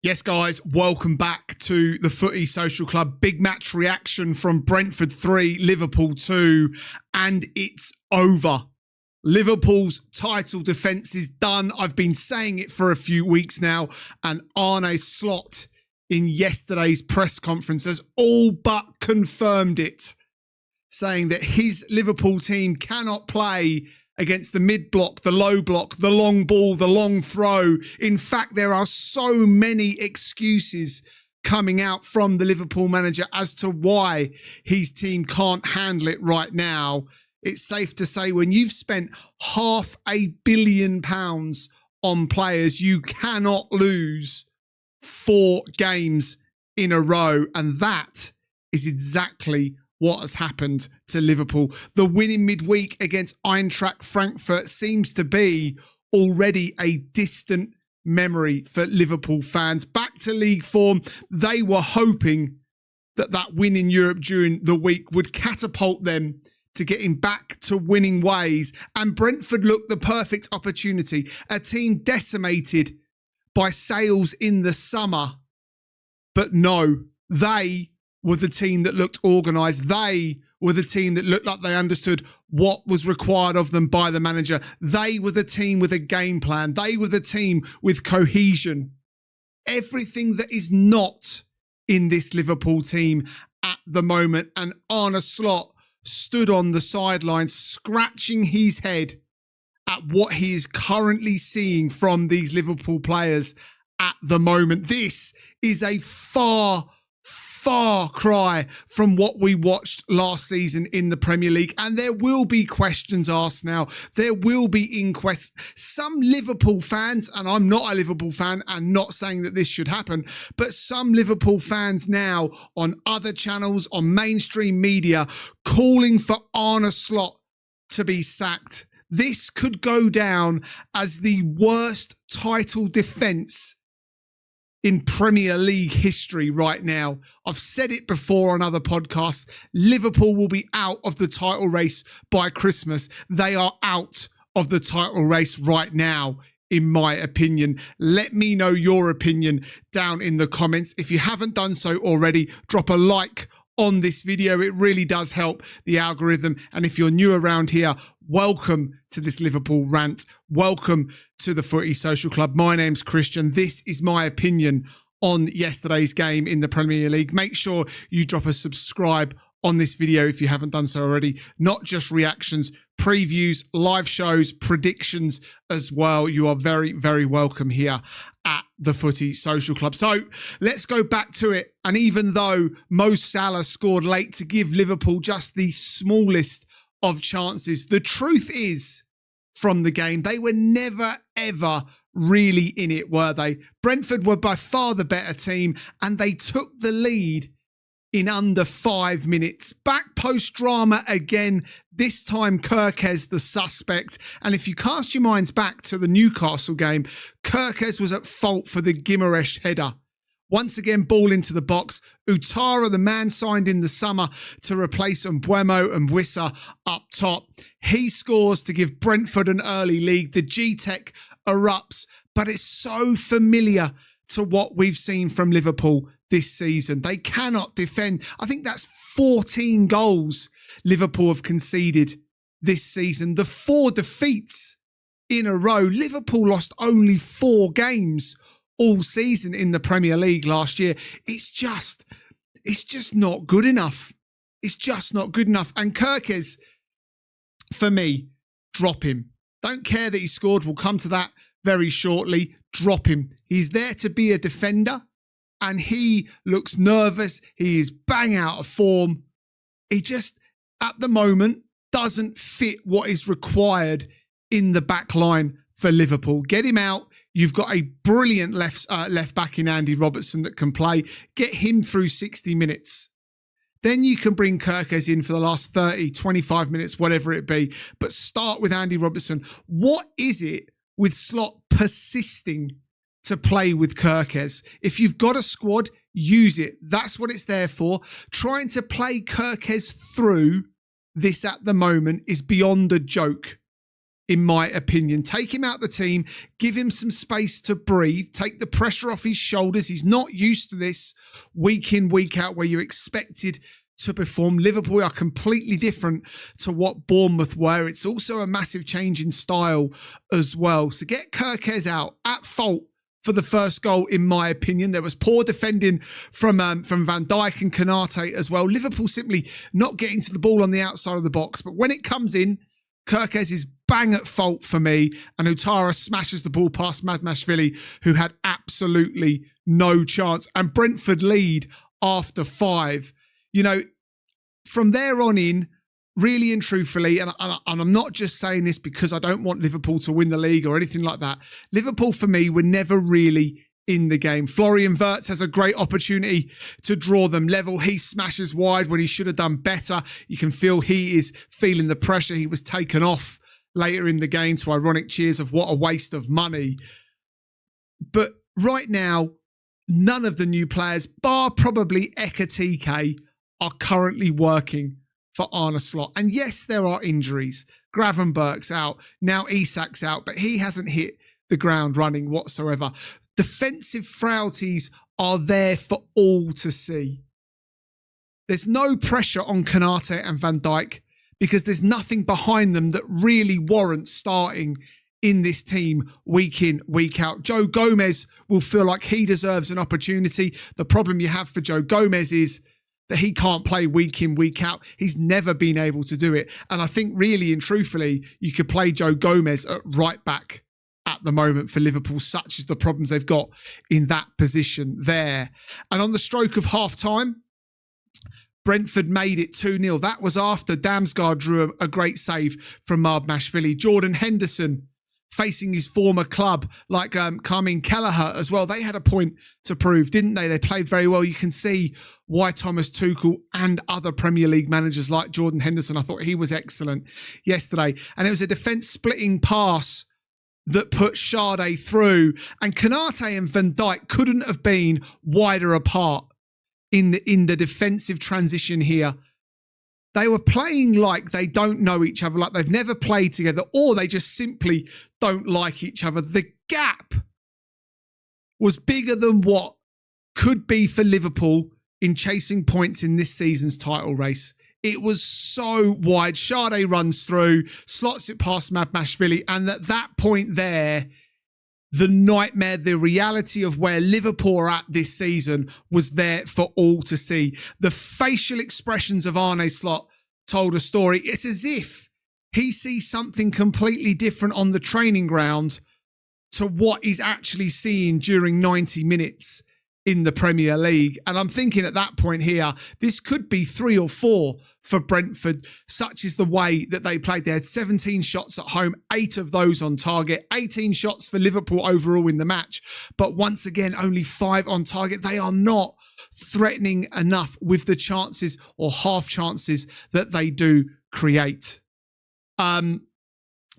Yes, guys, welcome back to the Footy Social Club. Big match reaction from Brentford 3, Liverpool 2, and it's over. Liverpool's title defence is done. I've been saying it for a few weeks now, and Arne Slot in yesterday's press conference has all but confirmed it, saying that his Liverpool team cannot play against the mid-block, the low block, the long ball, the long throw. In fact, there are so many excuses coming out from the Liverpool manager as to why his team can't handle it right now. It's safe to say when you've spent £500 million on players, you cannot lose 4 games in a row. And that is exactly what has happened to Liverpool. The win in midweek against Eintracht Frankfurt seems to be already a distant memory for Liverpool fans. Back to league form, they were hoping that that win in Europe during the week would catapult them to getting back to winning ways. And Brentford looked the perfect opportunity. A team decimated by sales in the summer. But no, they were the team that looked organised. They were the team that looked like they understood what was required of them by the manager. They were the team with a game plan. They were the team with cohesion. Everything that is not in this Liverpool team at the moment. And Arne Slot stood on the sidelines scratching his head at what he is currently seeing from these Liverpool players at the moment. This is a far cry from what we watched last season in the Premier League. And there will be questions asked now. There will be inquests. Some Liverpool fans, and I'm not a Liverpool fan and not saying that this should happen, but some Liverpool fans now on other channels, on mainstream media, calling for Arne Slot to be sacked. This could go down as the worst title defence in Premier League history right now. I've said it before on other podcasts. Liverpool will be out of the title race by Christmas. They are out of the title race right now, in my opinion. Let me know your opinion down in the comments. If you haven't done so already, drop a like on this video. It really does help the algorithm. And if you're new around here, welcome to this Liverpool rant. Welcome to the Footy Social Club. My name's Christian. This is my opinion on yesterday's game in the Premier League. Make sure you drop a subscribe on this video if you haven't done so already. Not just reactions, previews, live shows, predictions as well. You are very, very welcome here at the Footy Social Club. So let's go back to it. And even though Mo Salah scored late to give Liverpool just the smallest of chances, the truth is, from the game, they were never, ever really in it, were they? Brentford were by far the better team, and they took the lead in under 5 minutes. Back post drama again, this time Kerkez the suspect. And if you cast your minds back to the Newcastle game, Kerkez was at fault for the Guimaraes header. Once again, ball into the box. Utara, the man signed in the summer to replace Mbeumo and Wissa up top. He scores to give Brentford an early lead. The G-Tech erupts, but it's so familiar to what we've seen from Liverpool this season. They cannot defend. I think that's 14 goals Liverpool have conceded this season. The 4 defeats in a row. Liverpool lost only 4 games all season in the Premier League last year. It's just not good enough. It's just not good enough. And Kerkez, for me, drop him. Don't care that he scored. We'll come to that very shortly. Drop him. He's there to be a defender, and he looks nervous. He is bang out of form. He just, at the moment, doesn't fit what is required in the back line for Liverpool. Get him out. You've got a brilliant left back in Andy Robertson that can play. Get him through 60 minutes. Then you can bring Kerkez in for the last 30, 25 minutes, whatever it be. But start with Andy Robertson. What is it with Slot persisting to play with Kerkez? If you've got a squad, use it. That's what it's there for. Trying to play Kerkez through this at the moment is beyond a joke. in my opinion. Take him out the team, give him some space to breathe, take the pressure off his shoulders. He's not used to this week in, week out where you're expected to perform. Liverpool are completely different to what Bournemouth were. It's also a massive change in style as well. So get Kerkez out at fault for the first goal, in my opinion. There was poor defending from Van Dijk and Konaté as well. Liverpool simply not getting to the ball on the outside of the box. But when it comes in, Kerkez is bang at fault for me, and Ouattara smashes the ball past Madmashvili, who had absolutely no chance. And Brentford lead after 5. You know, from there on in, really and truthfully, and I'm not just saying this because I don't want Liverpool to win the league or anything like that. Liverpool, for me, were never really in the game. Florian Wirtz has a great opportunity to draw them level. He smashes wide when he should have done better. You can feel he is feeling the pressure. He was taken off later in the game to ironic cheers of what a waste of money. But right now, none of the new players, bar probably Ekatike, are currently working for Arne Slot. And yes, there are injuries. Gravenberg's out. Now Isak's out, but he hasn't hit the ground running whatsoever. Defensive frailties are there for all to see. There's no pressure on Konaté and Van Dijk because there's nothing behind them that really warrants starting in this team week in, week out. Joe Gomez will feel like he deserves an opportunity. The problem you have for Joe Gomez is that he can't play week in, week out. He's never been able to do it. And I think really and truthfully, you could play Joe Gomez at right back at the moment for Liverpool, such as the problems they've got in that position there. And on the stroke of half-time, Brentford made it 2-0. That was after Damsgaard drew a great save from Madmashvili. Jordan Henderson facing his former club, like Carmine Kelleher as well. They had a point to prove, didn't they? They played very well. You can see why Thomas Tuchel and other Premier League managers like Jordan Henderson, I thought he was excellent yesterday. And it was a defence-splitting pass that put Sade through. And Konaté and Van Dijk couldn't have been wider apart in the defensive transition here. They were playing like they don't know each other, like they've never played together, or they just simply don't like each other. The gap was bigger than what could be for Liverpool in chasing points in this season's title race. It was so wide. Sade runs through, slots it past Madmashvili, and at that point there, the nightmare, the reality of where Liverpool are at this season was there for all to see. The facial expressions of Arne Slot told a story. It's as if he sees something completely different on the training ground to what he's actually seeing during 90 minutes in the Premier League. And I'm thinking at that point here, this could be 3 or 4 for Brentford. Such is the way that they played. They had 17 shots at home, 8 of those on target, 18 shots for Liverpool overall in the match. But once again, only 5 on target. They are not threatening enough with the chances or half chances that they do create.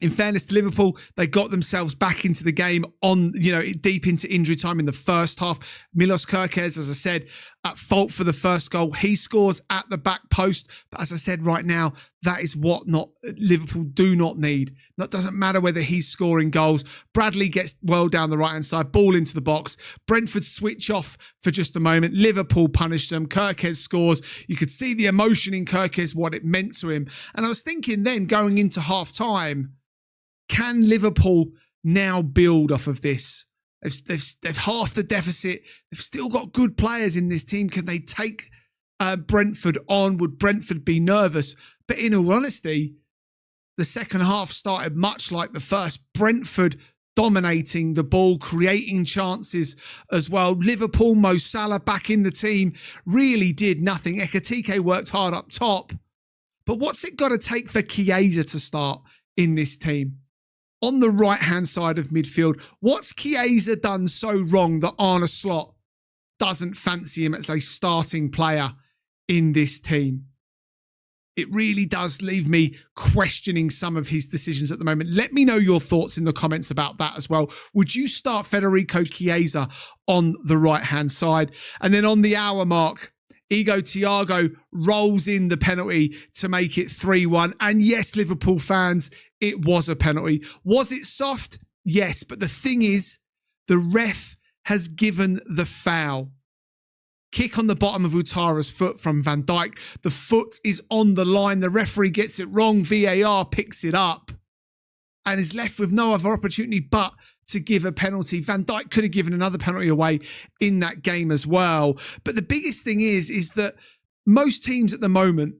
In fairness to Liverpool, they got themselves back into the game on, deep into injury time in the first half. Milos Kerkez, as I said, at fault for the first goal. He scores at the back post. But as I said right now, that is what Liverpool do not need. That doesn't matter whether he's scoring goals. Bradley gets well down the right-hand side, ball into the box. Brentford switch off for just a moment. Liverpool punished them. Kerkez scores. You could see the emotion in Kerkez, what it meant to him. And I was thinking then, going into half-time, can Liverpool now build off of this? They've halved the deficit. They've still got good players in this team. Can they take Brentford on? Would Brentford be nervous? But in all honesty, the second half started much like the first. Brentford dominating the ball, creating chances as well. Liverpool, Mo Salah back in the team, really did nothing. Ekatike worked hard up top. But what's it got to take for Chiesa to start in this team? On the right-hand side of midfield, what's Chiesa done so wrong that Arne Slot doesn't fancy him as a starting player in this team? It really does leave me questioning some of his decisions at the moment. Let me know your thoughts in the comments about that as well. Would you start Federico Chiesa on the right-hand side? And then on the hour mark, Ego Thiago rolls in the penalty to make it 3-1. And yes, Liverpool fans, it was a penalty. Was it soft? Yes. But the thing is, the ref has given the foul. Kick on the bottom of Utara's foot from Van Dijk. The foot is on the line. The referee gets it wrong. VAR picks it up and is left with no other opportunity but to give a penalty. Van Dijk could have given another penalty away in that game as well. But the biggest thing is that most teams at the moment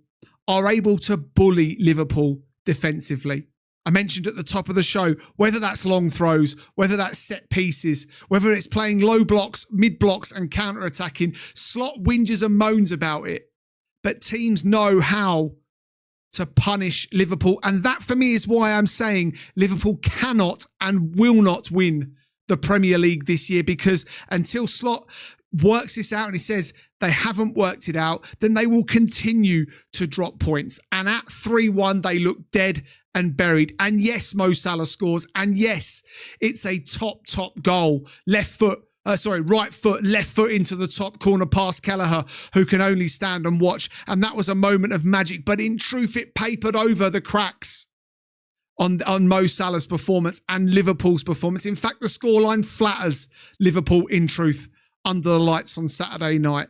are able to bully Liverpool defensively. I mentioned at the top of the show, whether that's long throws, whether that's set pieces, whether it's playing low blocks, mid blocks and counter-attacking, Slot whinges and moans about it. But teams know how to punish Liverpool. And that for me is why I'm saying Liverpool cannot and will not win the Premier League this year, because until Slot works this out and he says they haven't worked it out, then they will continue to drop points. And at 3-1, they look dead and buried. And yes, Mo Salah scores. And yes, it's a top goal. Right foot, left foot into the top corner past Kelleher, who can only stand and watch. And that was a moment of magic. But in truth, it papered over the cracks on Mo Salah's performance and Liverpool's performance. In fact, the scoreline flatters Liverpool in truth under the lights on Saturday night.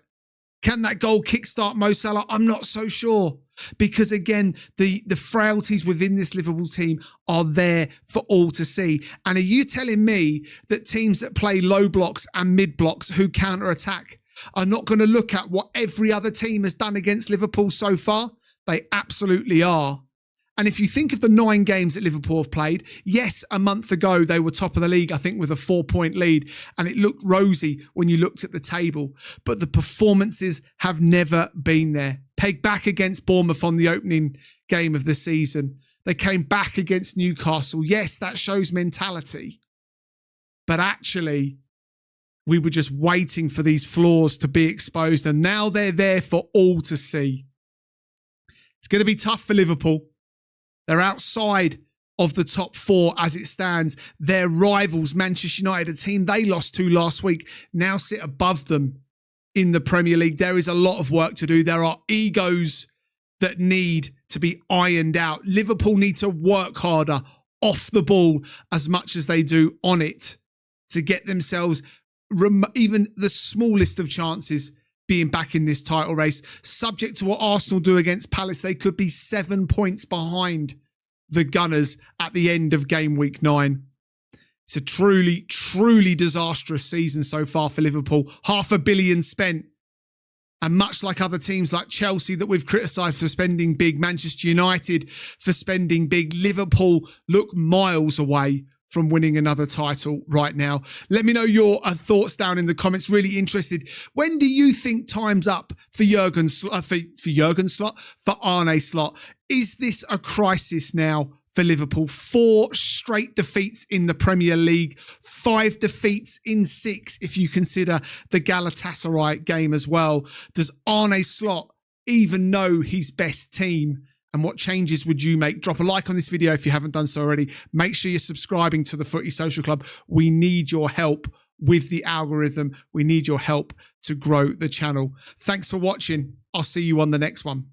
Can that goal kickstart Mo Salah? I'm not so sure. Because again, the frailties within this Liverpool team are there for all to see. And are you telling me that teams that play low blocks and mid blocks who counter-attack are not going to look at what every other team has done against Liverpool so far? They absolutely are. And if you think of the 9 games that Liverpool have played, yes, a month ago they were top of the league, I think, with a 4-point lead. And it looked rosy when you looked at the table. But the performances have never been there. Pegged back against Bournemouth on the opening game of the season. They came back against Newcastle. Yes, that shows mentality. But actually, we were just waiting for these flaws to be exposed. And now they're there for all to see. It's going to be tough for Liverpool. They're outside of the top 4 as it stands. Their rivals, Manchester United, a team they lost to last week, now sit above them in the Premier League. There is a lot of work to do. There are egos that need to be ironed out. Liverpool need to work harder off the ball as much as they do on it to get themselves even the smallest of chances being back in this title race. Subject to what Arsenal do against Palace, they could be 7 points behind the Gunners at the end of game week 9. It's a truly disastrous season so far for Liverpool. £500 million spent. And much like other teams like Chelsea that we've criticised for spending big, Manchester United for spending big, Liverpool look miles away from winning another title right now. Let me know your thoughts down in the comments. Really interested. When do you think time's up for for Arne Slot? Is this a crisis now for Liverpool? 4 straight defeats in the Premier League, 5 defeats in 6 if you consider the Galatasaray game as well. Does Arne Slot even know his best team? And what changes would you make? Drop a like on this video if you haven't done so already. Make sure you're subscribing to the Footy Social Club. We need your help with the algorithm. We need your help to grow the channel. Thanks for watching. I'll see you on the next one.